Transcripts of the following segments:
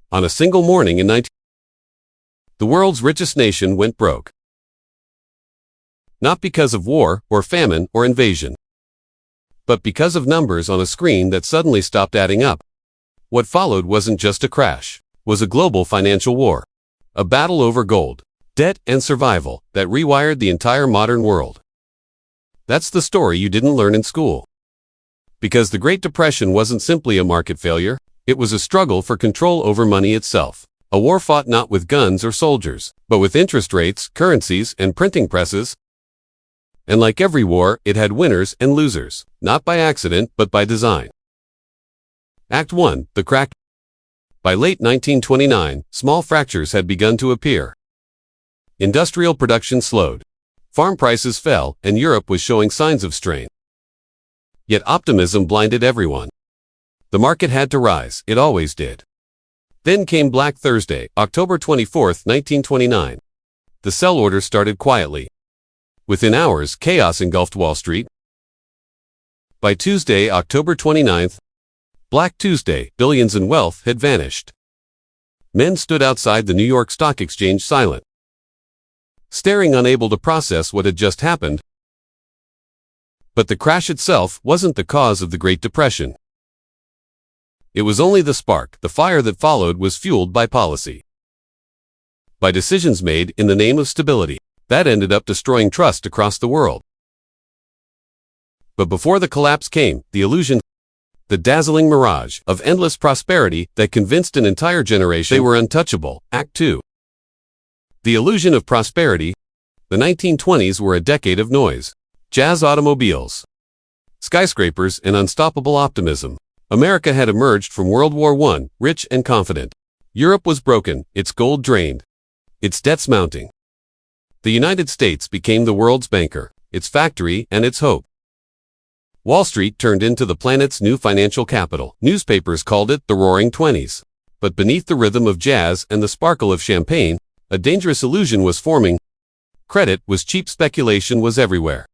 On a single morning in 19... the world's richest nation went broke. Not because of war, or famine, or invasion, but because of numbers on a screen that suddenly stopped adding up. What followed wasn't just a crash, was a global financial war. A battle over gold, debt, and survival that rewired the entire modern world. That's the story you didn't learn in school. Because the Great Depression wasn't simply a market failure, it was a struggle for control over money itself. A war fought not with guns or soldiers, but with interest rates, currencies, and printing presses. And like every war, it had winners and losers, not by accident, but by design. Act 1, The Crack. By late 1929, small fractures had begun to appear. Industrial production slowed. Farm prices fell, and Europe was showing signs of strain. Yet optimism blinded everyone. The market had to rise, it always did. Then came Black Thursday, October 24, 1929. The sell order started quietly. Within hours, chaos engulfed Wall Street. By Tuesday, October 29th, Black Tuesday, billions in wealth had vanished. Men stood outside the New York Stock Exchange silent, staring, unable to process what had just happened. But the crash itself wasn't the cause of the Great Depression. It was only the spark. The fire that followed was fueled by policy, by decisions made in the name of stability, that ended up destroying trust across the world. But before the collapse came, the illusion, the dazzling mirage of endless prosperity that convinced an entire generation they were untouchable. Act 2. The illusion of prosperity. The 1920s were a decade of noise, jazz automobiles, skyscrapers, and unstoppable optimism. America had emerged from World War I, rich and confident. Europe was broken, its gold drained, its debts mounting. The United States became the world's banker, its factory, and its hope. Wall Street turned into the planet's new financial capital. Newspapers called it the Roaring Twenties. But beneath the rhythm of jazz and the sparkle of champagne, a dangerous illusion was forming. Credit was cheap, speculation was everywhere.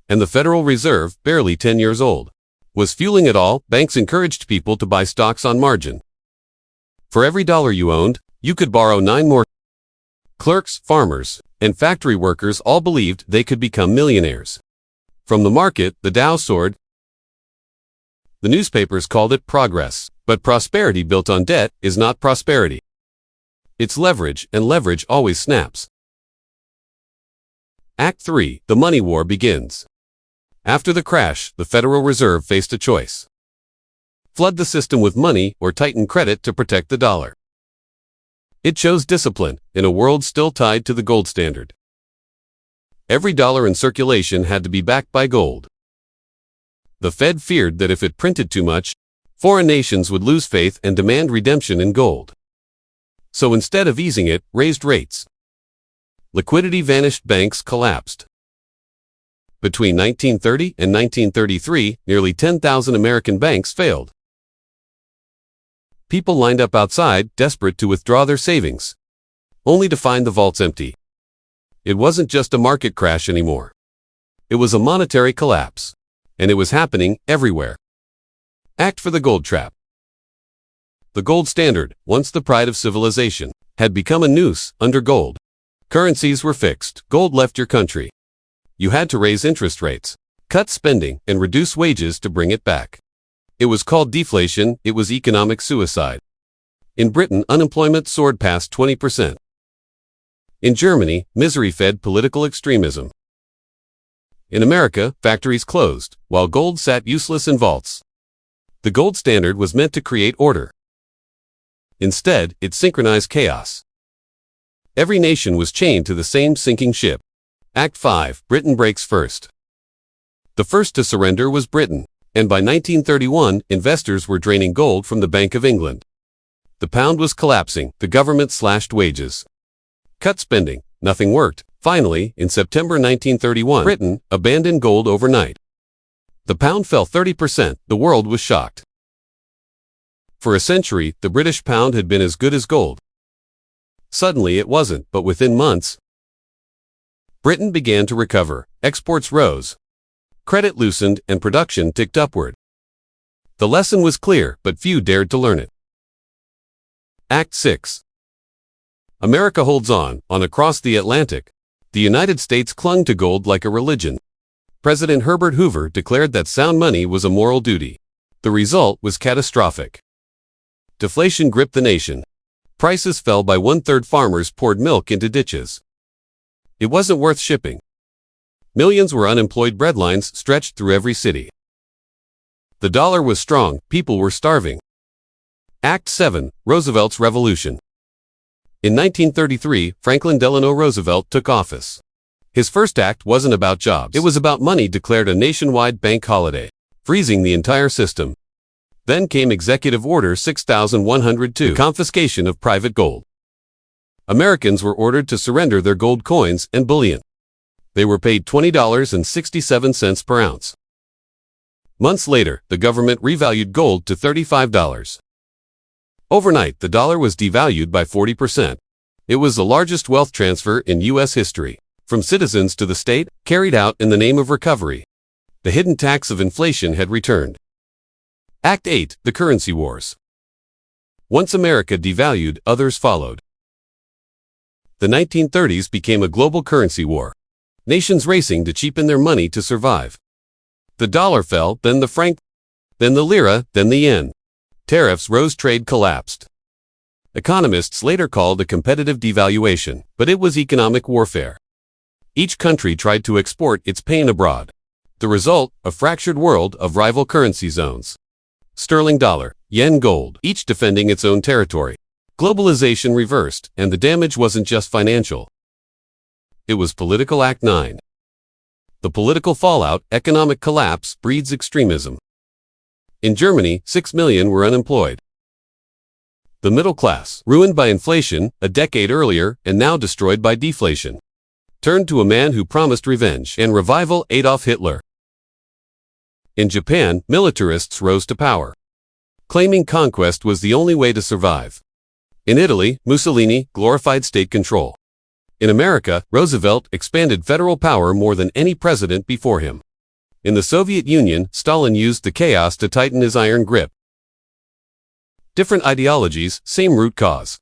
And the Federal Reserve, barely 10 years old, was fueling it all. Banks encouraged people to buy stocks on margin. For every dollar you owned, you could borrow 9 more. Clerks, farmers, and factory workers all believed they could become millionaires. From the market, the Dow soared. The newspapers called it progress. But prosperity built on debt is not prosperity. It's leverage, and leverage always snaps. Act 3, The Money War begins. After the crash, the Federal Reserve faced a choice. Flood the system with money or tighten credit to protect the dollar. It chose discipline, in a world still tied to the gold standard. Every dollar in circulation had to be backed by gold. The Fed feared that if it printed too much, foreign nations would lose faith and demand redemption in gold. So instead of easing it, raised rates. Liquidity vanished, banks collapsed. Between 1930 and 1933, nearly 10,000 American banks failed. People lined up outside, desperate to withdraw their savings, only to find the vaults empty. It wasn't just a market crash anymore. It was a monetary collapse. And it was happening everywhere. Act for the gold trap. The gold standard, once the pride of civilization, had become a noose under gold. Currencies were fixed. Gold left your country. You had to raise interest rates, cut spending, and reduce wages to bring it back. It was called deflation. It was economic suicide. In Britain, unemployment soared past 20%. In Germany, misery fed political extremism. In America, factories closed, while gold sat useless in vaults. The gold standard was meant to create order. Instead, it synchronized chaos. Every nation was chained to the same sinking ship. Act 5, Britain breaks first. The first to surrender was Britain, and by 1931, investors were draining gold from the Bank of England. The pound was collapsing, the government slashed wages, cut spending, nothing worked. Finally, in September 1931, Britain abandoned gold overnight. The pound fell 30%, the world was shocked. For a century, the British pound had been as good as gold. Suddenly it wasn't, but within months, Britain began to recover, exports rose, credit loosened, and production ticked upward. The lesson was clear, but few dared to learn it. Act 6. America holds on across the Atlantic. The United States clung to gold like a religion. President Herbert Hoover declared that sound money was a moral duty. The result was catastrophic. Deflation gripped the nation. Prices fell by 1/3. Farmers poured milk into ditches. It wasn't worth shipping. Millions were unemployed. Breadlines stretched through every city. The dollar was strong, people were starving. Act 7. Roosevelt's Revolution. In 1933, Franklin Delano Roosevelt took office. His first act wasn't about jobs. It was about money. Declared a nationwide bank holiday, freezing the entire system. Then came Executive Order 6102, the confiscation of private gold. Americans were ordered to surrender their gold coins and bullion. They were paid $20.67 per ounce. Months later, the government revalued gold to $35. Overnight, the dollar was devalued by 40%. It was the largest wealth transfer in U.S. history, from citizens to the state, carried out in the name of recovery. The hidden tax of inflation had returned. Act 8. The Currency Wars. Once America devalued, others followed. The 1930s became a global currency war. Nations racing to cheapen their money to survive. The dollar fell, then the franc, then the lira, then the yen. Tariffs rose, trade collapsed. Economists later called a competitive devaluation, but it was economic warfare. Each country tried to export its pain abroad. The result, a fractured world of rival currency zones. Sterling dollar, yen gold, each defending its own territory. Globalization reversed, and the damage wasn't just financial. It was political. Act 9. The political fallout. Economic collapse breeds extremism. In Germany, 6 million were unemployed. The middle class, ruined by inflation a decade earlier and now destroyed by deflation, turned to a man who promised revenge and revival. Adolf Hitler. In Japan, militarists rose to power, claiming conquest was the only way to survive. In Italy, Mussolini glorified state control. In America, Roosevelt expanded federal power more than any president before him. In the Soviet Union, Stalin used the chaos to tighten his iron grip. Different ideologies, same root cause.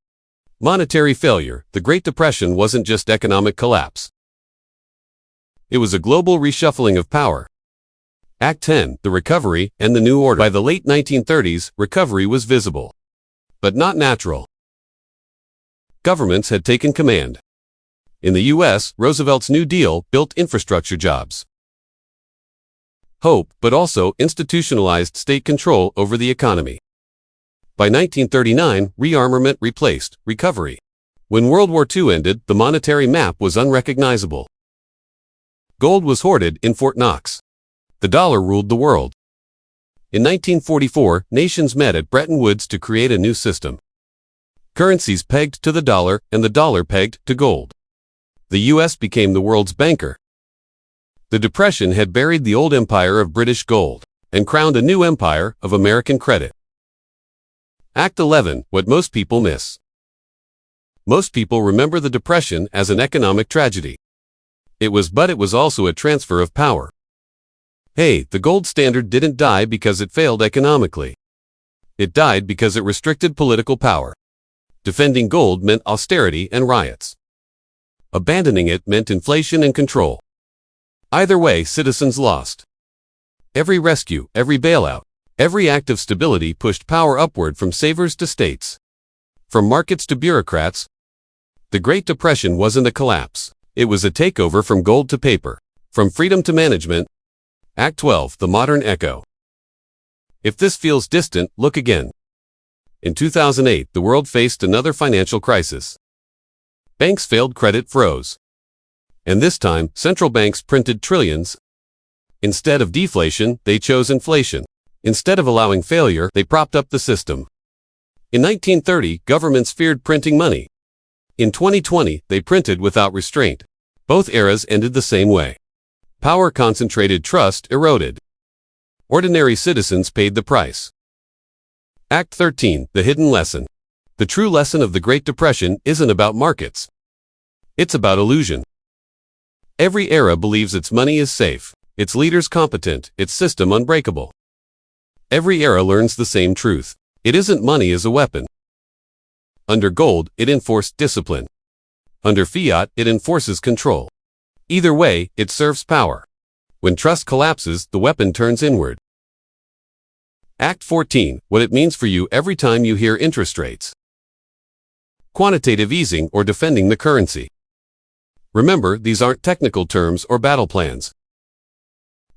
Monetary failure. The Great Depression wasn't just economic collapse. It was a global reshuffling of power. Act 10. The Recovery and the New Order. By the late 1930s, recovery was visible, but not natural. Governments had taken command. In the U.S., Roosevelt's New Deal built infrastructure jobs. Hope, but also institutionalized state control over the economy. By 1939, rearmament replaced recovery. When World War II ended, the monetary map was unrecognizable. Gold was hoarded in Fort Knox. The dollar ruled the world. In 1944, nations met at Bretton Woods to create a new system. Currencies pegged to the dollar and the dollar pegged to gold. The U.S. became the world's banker. The Depression had buried the old empire of British gold and crowned a new empire of American credit. Act 11. What most people miss. Most people remember the Depression as an economic tragedy. It was also a transfer of power. Hey, the gold standard didn't die because it failed economically. It died because it restricted political power. Defending gold meant austerity and riots. Abandoning it meant inflation and control. Either way, citizens lost. Every rescue, every bailout, every act of stability pushed power upward from savers to states, from markets to bureaucrats. The Great Depression wasn't a collapse. It was a takeover from gold to paper, from freedom to management. Act 12. The Modern Echo. If this feels distant, look again. In 2008, the world faced another financial crisis. Banks failed, credit froze. And this time, central banks printed trillions. Instead of deflation, they chose inflation. Instead of allowing failure, they propped up the system. In 1930, governments feared printing money. In 2020, they printed without restraint. Both eras ended the same way. Power concentrated, trust eroded. Ordinary citizens paid the price. Act 13. The Hidden Lesson. The true lesson of the Great Depression isn't about markets. It's about illusion. Every era believes its money is safe, its leaders competent, its system unbreakable. Every era learns the same truth. It isn't money as a weapon. Under gold, it enforced discipline. Under fiat, it enforces control. Either way, it serves power. When trust collapses, the weapon turns inward. Act 14. What it means for you every time you hear interest rates. Quantitative easing or defending the currency. Remember, these aren't technical terms or battle plans.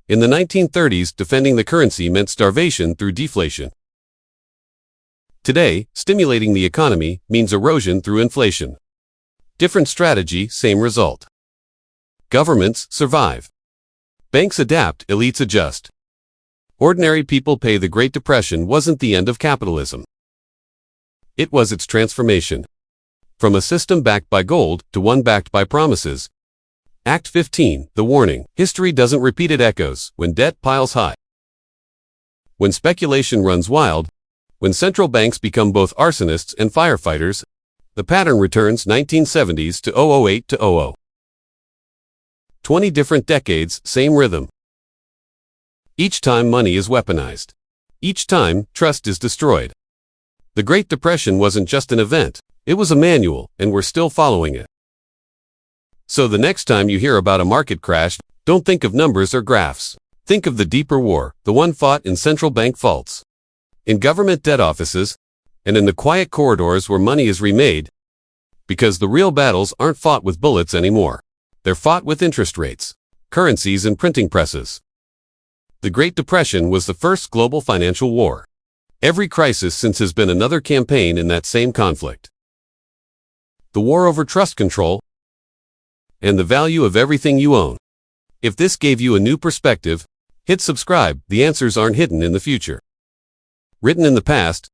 In the 1930s, defending the currency meant starvation through deflation. Today, stimulating the economy means erosion through inflation. Different strategy, same result. Governments survive. Banks adapt, elites adjust. Ordinary people pay. The Great Depression wasn't the end of capitalism. It was its transformation. From a system backed by gold to one backed by promises. Act 15, the warning. History doesn't repeat, it echoes when debt piles high. When speculation runs wild, when central banks become both arsonists and firefighters, the pattern returns. 1970s to 008 to 00. 20 different decades, same rhythm. Each time money is weaponized. Each time, trust is destroyed. The Great Depression wasn't just an event, it was a manual, and we're still following it. So the next time you hear about a market crash, don't think of numbers or graphs. Think of the deeper war, the one fought in central bank vaults, in government debt offices, and in the quiet corridors where money is remade. Because the real battles aren't fought with bullets anymore. They're fought with interest rates, currencies, and printing presses. The Great Depression was the first global financial war. Every crisis since has been another campaign in that same conflict. The war over trust, control, and the value of everything you own. If this gave you a new perspective, hit subscribe. The answers aren't hidden in the future. Written in the past,